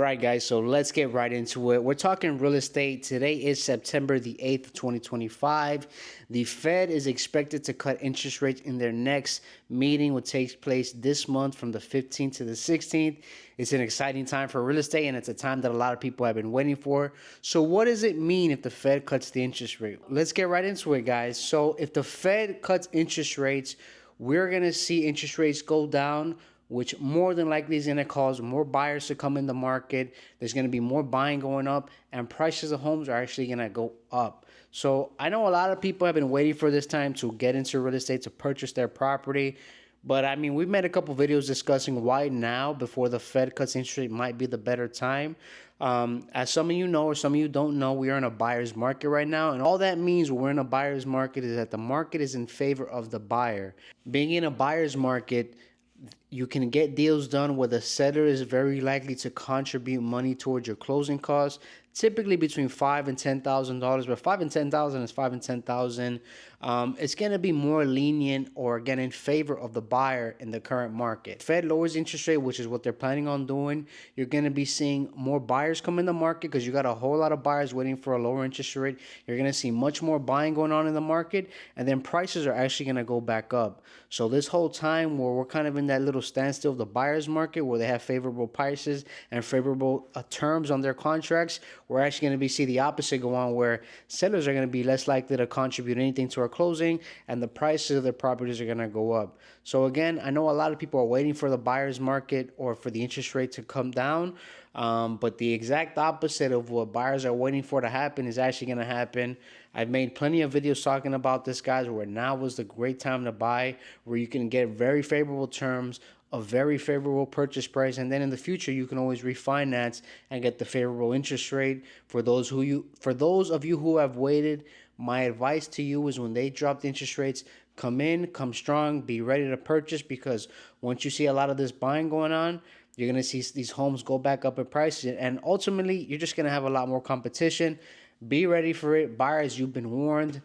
right, guys, so let's get right into it. We're talking real estate. Today is September the 8th, 2025. The Fed is expected to cut interest rates in their next meeting, which takes place this month from the 15th to the 16th. It's an exciting time for real estate, and it's a time that a lot of people have been waiting for. So what does it mean if the Fed cuts the interest rate? Let's get right into it, guys. So if the Fed cuts interest rates, we're going to see interest rates go down, which more than likely is going to cause more buyers to come in the market. There's going to be more buying going up, and prices of homes are actually going to go up. So I know a lot of people have been waiting for this time to get into real estate, to purchase their property. But I mean, we've made a couple videos discussing why now, before the Fed cuts interest rate, might be the better time. As some of you know, or some of you don't know, we are in a buyer's market right now. And all that means we're in a buyer's market is that the market is in favor of the buyer. Being in a buyer's market, you can get deals done where the seller is very likely to contribute money towards your closing costs, typically between $5,000 and $10,000. But $5,000 and $10,000 is $5,000 and $10,000. It's going to be more lenient, or again in favor of the buyer in the current market. Fed lowers interest rate, which is what they're planning on doing. You're going to be seeing more buyers come in the market because you got a whole lot of buyers waiting for a lower interest rate. You're going to see much more buying going on in the market, and then prices are actually going to go back up. So this whole time where we're kind of in that little standstill of the buyer's market, where they have favorable prices and favorable terms on their contracts, we're actually going to see the opposite go on, where sellers are going to be less likely to contribute anything to our closing, and the prices of their properties are going to go up. So again, I know a lot of people are waiting for the buyer's market or for the interest rate to come down, but the exact opposite of what buyers are waiting for to happen is actually going to happen. I've made plenty of videos talking about this, guys, where now was the great time to buy, where you can get very favorable terms, a very favorable purchase price, and then in the future you can always refinance and get the favorable interest rate. For those of you who have waited, my advice to you is when they drop the interest rates, come in, come strong, be ready to purchase, because once you see a lot of this buying going on, you're going to see these homes go back up in prices, and ultimately you're just going to have a lot more competition. Be ready for it. Buyers, you've been warned.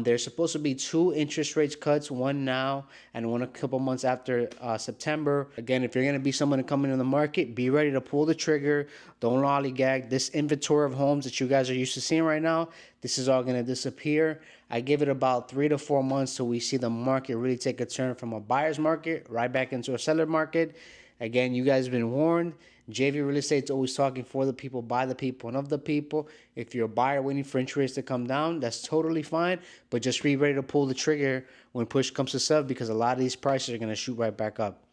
There's supposed to be 2 interest rates cuts, one now and one a couple months after September. Again, if you're going to be someone coming in the market, be ready to pull the trigger. Don't lollygag. This inventory of homes that you guys are used to seeing right now, this is all going to disappear. I give it about 3 to 4 months till we see the market really take a turn from a buyer's market right back into a seller market. Again, you guys have been warned. JV Real Estate's always talking for the people, by the people, and of the people. If you're a buyer waiting for interest rates to come down, that's totally fine. But just be ready to pull the trigger when push comes to shove, because a lot of these prices are going to shoot right back up.